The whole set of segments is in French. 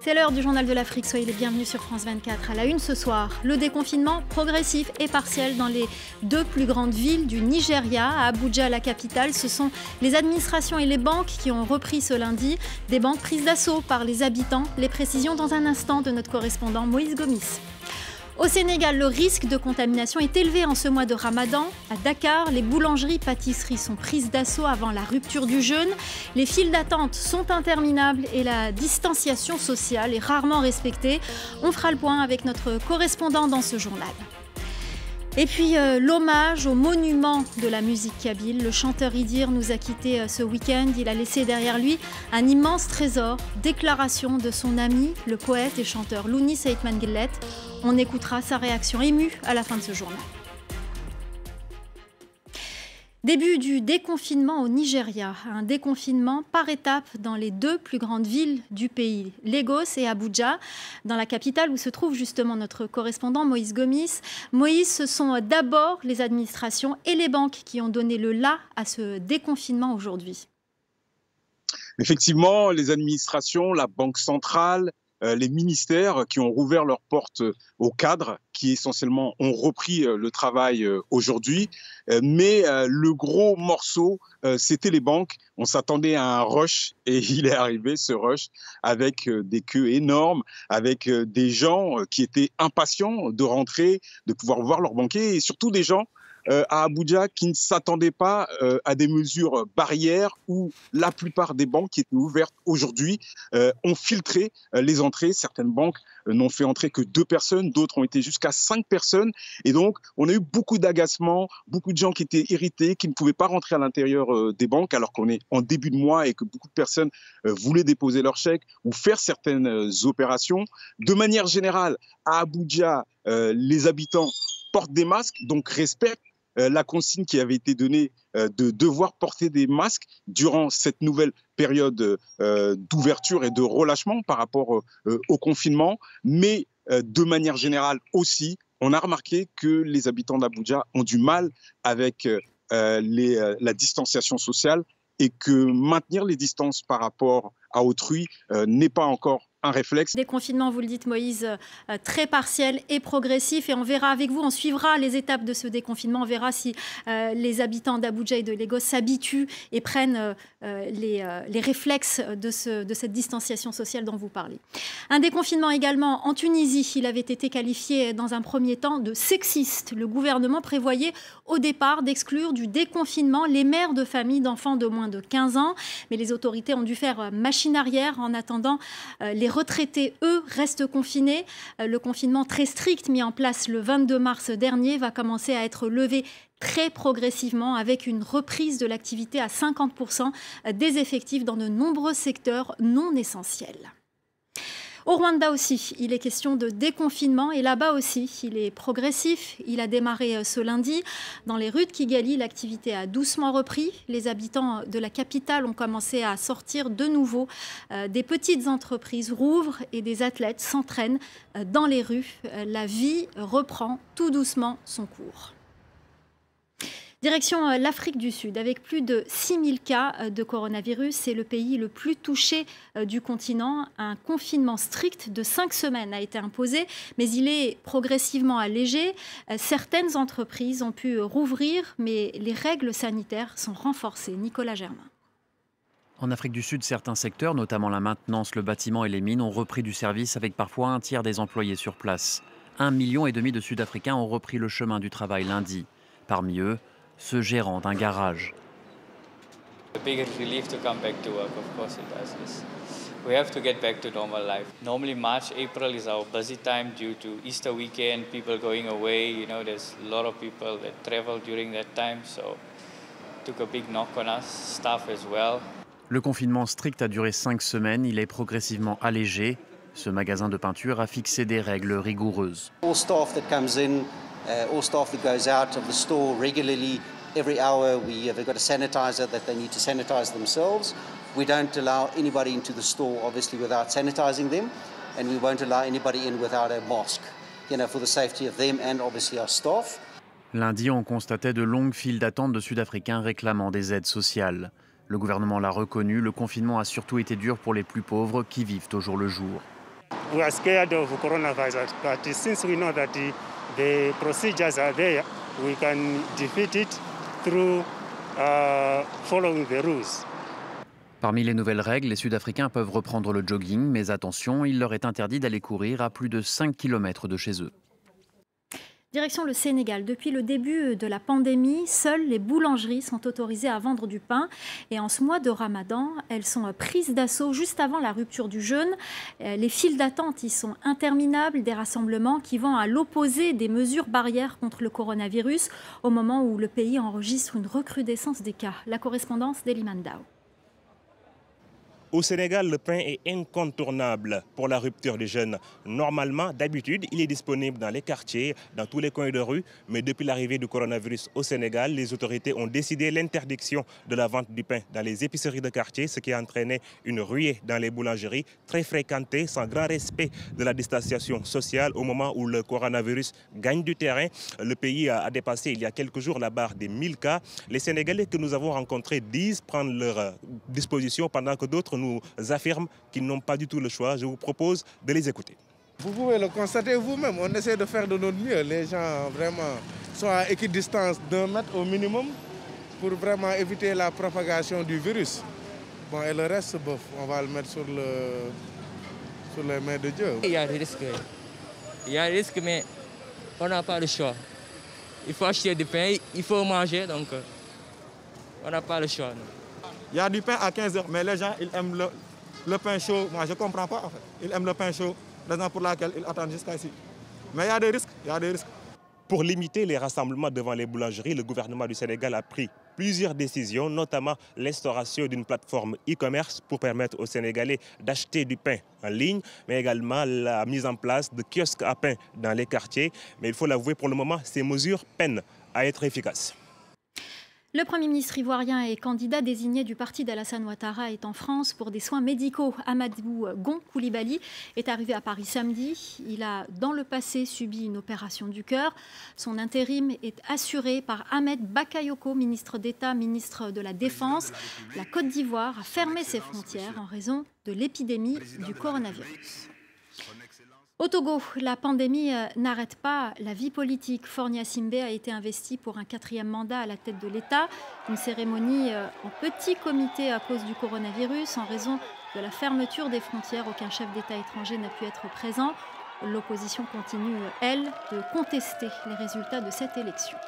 C'est l'heure du journal de l'Afrique, soyez les bienvenus sur France 24. À la une ce soir, le déconfinement progressif et partiel dans les deux plus grandes villes du Nigeria. À Abuja, la capitale, ce sont les administrations et les banques qui ont repris ce lundi. Des banques prises d'assaut par les habitants. Les précisions dans un instant de notre correspondant Moïse Gomis. Au Sénégal, le risque de contamination est élevé en ce mois de Ramadan. À Dakar, les boulangeries-pâtisseries sont prises d'assaut avant la rupture du jeûne. Les files d'attente sont interminables et la distanciation sociale est rarement respectée. On fera le point avec notre correspondant dans ce journal. Et puis l'hommage au monument de la musique kabyle. Le chanteur Idir nous a quittés ce week-end. Il a laissé derrière lui un immense trésor. Déclaration de son ami, le poète et chanteur Louni Seydman Guillet. On écoutera sa réaction émue à la fin de ce journal. Début du déconfinement au Nigeria, un déconfinement par étapes dans les deux plus grandes villes du pays, Lagos et Abuja, dans la capitale où se trouve justement notre correspondant Moïse Gomis. Moïse, ce sont d'abord les administrations et les banques qui ont donné le la à ce déconfinement aujourd'hui. Effectivement, les administrations, la Banque centrale, les ministères qui ont rouvert leurs portes aux cadres qui essentiellement ont repris le travail aujourd'hui. Mais le gros morceau, c'était les banques. On s'attendait à un rush et il est arrivé ce rush avec des queues énormes, avec des gens qui étaient impatients de rentrer, de pouvoir voir leurs banquiers et surtout des gens à Abuja qui ne s'attendaient pas à des mesures barrières où la plupart des banques qui étaient ouvertes aujourd'hui ont filtré les entrées. Certaines banques n'ont fait entrer que 2 personnes, d'autres ont été jusqu'à 5 personnes. Et donc, on a eu beaucoup d'agacements, beaucoup de gens qui étaient irrités, qui ne pouvaient pas rentrer à l'intérieur des banques alors qu'on est en début de mois et que beaucoup de personnes voulaient déposer leur chèque ou faire certaines opérations. De manière générale, à Abuja, les habitants portent des masques, donc respectent la consigne qui avait été donnée de devoir porter des masques durant cette nouvelle période d'ouverture et de relâchement par rapport au confinement. Mais de manière générale aussi, on a remarqué que les habitants d'Abuja ont du mal avec la distanciation sociale et que maintenir les distances par rapport à autrui n'est pas encore un réflexe. Déconfinement, vous le dites Moïse, très partiel et progressif. Et on verra avec vous, on suivra les étapes de ce déconfinement. On verra si les habitants d'Abuja et de Lagos s'habituent et prennent les réflexes de cette distanciation sociale dont vous parlez. Un déconfinement également en Tunisie. Il avait été qualifié dans un premier temps de sexiste. Le gouvernement prévoyait au départ d'exclure du déconfinement les mères de familles d'enfants de moins de 15 ans. Mais les autorités ont dû faire machine arrière. En attendant, les retraités, eux, restent confinés. Le confinement très strict mis en place le 22 mars dernier va commencer à être levé très progressivement avec une reprise de l'activité à 50% des effectifs dans de nombreux secteurs non essentiels. Au Rwanda aussi, il est question de déconfinement et là-bas aussi, il est progressif. Il a démarré ce lundi. Dans les rues de Kigali, l'activité a doucement repris. Les habitants de la capitale ont commencé à sortir de nouveau. Des petites entreprises rouvrent et des athlètes s'entraînent dans les rues. La vie reprend tout doucement son cours. Direction l'Afrique du Sud, avec plus de 6000 cas de coronavirus. C'est le pays le plus touché du continent. Un confinement strict de 5 semaines a été imposé, mais il est progressivement allégé. Certaines entreprises ont pu rouvrir, mais les règles sanitaires sont renforcées. Nicolas Germain. En Afrique du Sud, certains secteurs, notamment la maintenance, le bâtiment et les mines, ont repris du service avec parfois un tiers des employés sur place. 1,5 million de Sud-Africains ont repris le chemin du travail lundi. Parmi eux, ce gérant d'un garage. The biggest relief to come back to work, of course it does. Yes. We have to get back to normal life. Normally March, April is our busy time due to Easter weekend, people going away, you know, there's a lot of people that travel during that time, so it took a big knock on us, staff as well. Le confinement strict a duré 5 semaines, il est progressivement allégé. Ce magasin de peinture a fixé des règles rigoureuses. All staff that comes in, all staff that goes out of the store regularly, every hour they've got a sanitizer that they need to sanitize themselves. We don't allow anybody into the store, obviously, without sanitizing them, and we won't allow anybody in without a mask, you know, for the safety of them and obviously our staff. Lundi, on constatait de longues files d'attente de Sud-Africains réclamant des aides sociales. Le gouvernement l'a reconnu, le confinement a surtout été dur pour les plus pauvres qui vivent au jour le jour. We are scared of coronavirus, but since we know that the procedures are there, we can defeat it through following the rules. Parmi les nouvelles règles, les Sud-Africains peuvent reprendre le jogging, mais attention, il leur est interdit d'aller courir à plus de 5 km de chez eux. Direction le Sénégal. Depuis le début de la pandémie, seules les boulangeries sont autorisées à vendre du pain. Et en ce mois de Ramadan, elles sont prises d'assaut juste avant la rupture du jeûne. Les files d'attente y sont interminables, des rassemblements qui vont à l'opposé des mesures barrières contre le coronavirus au moment où le pays enregistre une recrudescence des cas. La correspondance d'Eliman Dao. Au Sénégal, le pain est incontournable pour la rupture du jeûne. Normalement, d'habitude, il est disponible dans les quartiers, dans tous les coins de rue. Mais depuis l'arrivée du coronavirus au Sénégal, les autorités ont décidé l'interdiction de la vente du pain dans les épiceries de quartier, ce qui a entraîné une ruée dans les boulangeries, très fréquentée, sans grand respect de la distanciation sociale. Au moment où le coronavirus gagne du terrain, le pays a dépassé il y a quelques jours la barre des 1000 cas. Les Sénégalais que nous avons rencontrés disent prendre leur disposition pendant que d'autres nous affirment qu'ils n'ont pas du tout le choix. Je vous propose de les écouter. Vous pouvez le constater vous-même, on essaie de faire de notre mieux. Les gens vraiment sont à équidistance d'1 mètre au minimum pour vraiment éviter la propagation du virus. Bon, et le reste, bof, on va le mettre sur les mains de Dieu. Il y a des risques, mais on n'a pas le choix. Il faut acheter du pain, il faut manger, donc on n'a pas le choix. Non. Il y a du pain à 15h, mais les gens ils aiment le pain chaud. Moi, je ne comprends pas en fait. Ils aiment le pain chaud, raison pour laquelle ils attendent jusqu'à ici. Mais il y a des risques, Pour limiter les rassemblements devant les boulangeries, le gouvernement du Sénégal a pris plusieurs décisions, notamment l'instauration d'une plateforme e-commerce pour permettre aux Sénégalais d'acheter du pain en ligne, mais également la mise en place de kiosques à pain dans les quartiers. Mais il faut l'avouer, pour le moment, ces mesures peinent à être efficaces. Le Premier ministre ivoirien et candidat désigné du parti d'Alassane Ouattara est en France pour des soins médicaux. Amadou Gon Coulibaly est arrivé à Paris samedi. Il a, dans le passé, subi une opération du cœur. Son intérim est assuré par Ahmed Bakayoko, ministre d'État, ministre de la Défense. La Côte d'Ivoire a fermé ses frontières en raison de l'épidémie du coronavirus. Au Togo, la pandémie n'arrête pas la vie politique. Fornia Simbe a été investi pour un 4e mandat à la tête de l'État. Une cérémonie en petit comité à cause du coronavirus. En raison de la fermeture des frontières, aucun chef d'État étranger n'a pu être présent. L'opposition continue, elle, de contester les résultats de cette élection.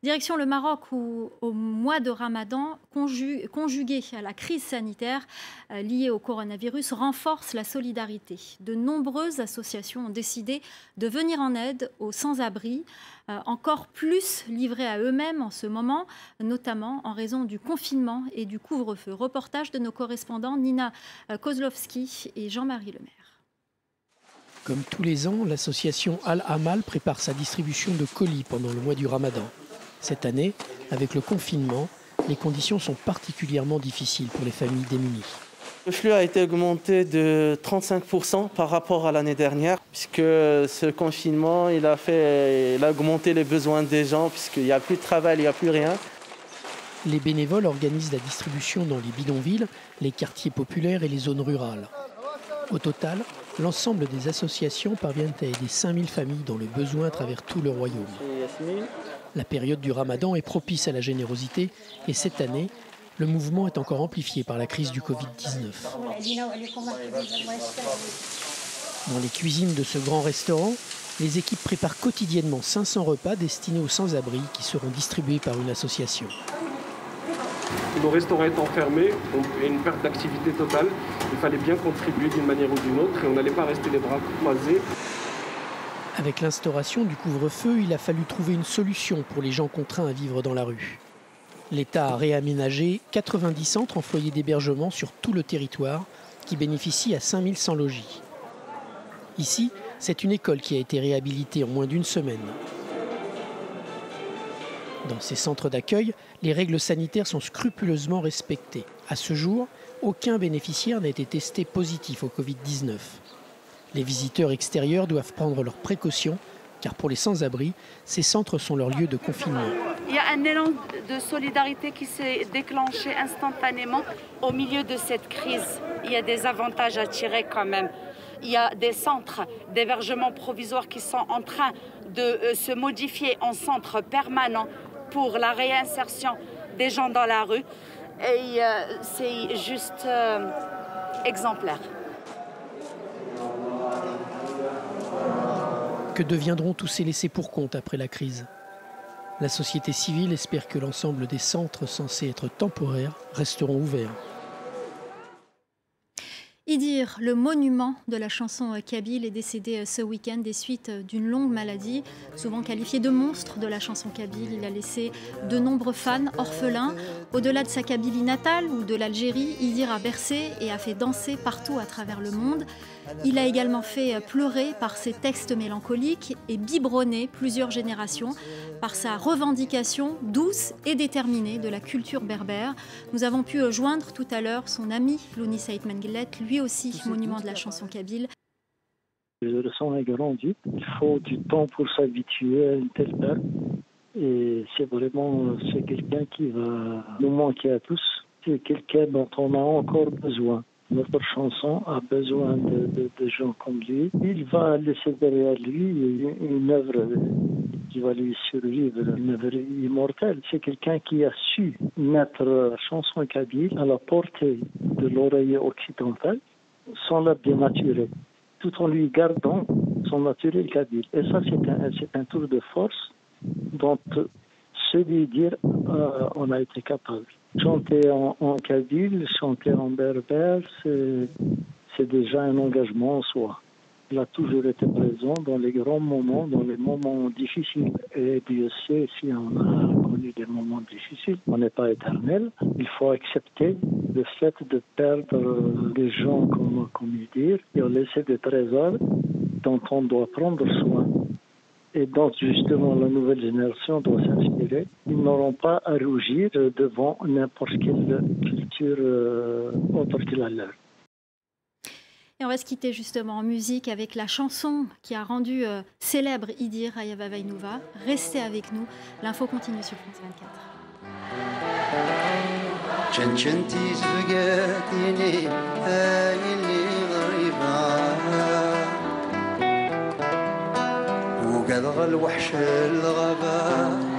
Direction le Maroc où, au mois de Ramadan, conjugué à la crise sanitaire liée au coronavirus, renforce la solidarité. De nombreuses associations ont décidé de venir en aide aux sans-abri, encore plus livrés à eux-mêmes en ce moment, notamment en raison du confinement et du couvre-feu. Reportage de nos correspondants Nina Kozlowski et Jean-Marie Lemaire. Comme tous les ans, l'association Al-Amal prépare sa distribution de colis pendant le mois du Ramadan. Cette année, avec le confinement, les conditions sont particulièrement difficiles pour les familles démunies. Le flux a été augmenté de 35% par rapport à l'année dernière, puisque ce confinement, il a augmenté les besoins des gens, puisqu'il n'y a plus de travail, il n'y a plus rien. Les bénévoles organisent la distribution dans les bidonvilles, les quartiers populaires et les zones rurales. Au total, l'ensemble des associations parviennent à aider 5000 familles dans le besoin à travers tout le royaume. La période du Ramadan est propice à la générosité et cette année, le mouvement est encore amplifié par la crise du Covid-19. Dans les cuisines de ce grand restaurant, les équipes préparent quotidiennement 500 repas destinés aux sans-abri qui seront distribués par une association. Nos restaurants étant fermés, on a une perte d'activité totale. Il fallait bien contribuer d'une manière ou d'une autre et on n'allait pas rester les bras croisés. Avec l'instauration du couvre-feu, il a fallu trouver une solution pour les gens contraints à vivre dans la rue. L'État a réaménagé 90 centres en foyers d'hébergement sur tout le territoire qui bénéficient à 5100 logis. Ici, c'est une école qui a été réhabilitée en moins d'une semaine. Dans ces centres d'accueil, les règles sanitaires sont scrupuleusement respectées. À ce jour, aucun bénéficiaire n'a été testé positif au Covid-19. Les visiteurs extérieurs doivent prendre leurs précautions, car pour les sans-abri, ces centres sont leur lieu de confinement. Il y a un élan de solidarité qui s'est déclenché instantanément au milieu de cette crise. Il y a des avantages à tirer quand même. Il y a des centres d'hébergement provisoire qui sont en train de se modifier en centres permanents pour la réinsertion des gens dans la rue. Et c'est juste exemplaire. Que deviendront tous ces laissés pour compte après la crise? La société civile espère que l'ensemble des centres censés être temporaires resteront ouverts. Idir, le monument de la chanson kabyle, est décédé ce week-end des suites d'une longue maladie. Souvent qualifié de monstre de la chanson kabyle, il a laissé de nombreux fans orphelins. Au-delà de sa Kabylie natale ou de l'Algérie, Idir a bercé et a fait danser partout à travers le monde. Il a également fait pleurer par ses textes mélancoliques et biberonner plusieurs générations par sa revendication douce et déterminée de la culture berbère. Nous avons pu joindre tout à l'heure son ami Louni Saïd Menguellet, lui aussi monument de la chanson kabyle. Le son est grandi, il faut du temps pour s'habituer à une telle perte. Et c'est quelqu'un qui va nous manquer à tous. C'est quelqu'un dont on a encore besoin. Notre chanson a besoin de gens comme lui. Il va laisser derrière lui une œuvre qui va lui survivre, une œuvre immortelle. C'est quelqu'un qui a su mettre la chanson kabyle à la portée de l'oreille occidentale sans la dénaturer, tout en lui gardant son naturel kabyle. Et ça, c'est un tour de force dont se lui dire on a été capable. Chanter en kabyle, chanter en berbère, c'est déjà un engagement en soi. Il a toujours été présent dans les grands moments, dans les moments difficiles. Et Dieu sait si on a connu des moments difficiles. On n'est pas éternel. Il faut accepter le fait de perdre des gens, comme dire, et laisser des trésors dont on doit prendre soin. Et dont justement la nouvelle génération doit s'inspirer. Ils n'auront pas à rougir devant n'importe quelle culture autre que la leur. Et on va se quitter justement en musique avec la chanson qui a rendu célèbre Idir Ayava Vainouva. Restez avec nous, l'info continue sur France 24. وقد الوحش الغابة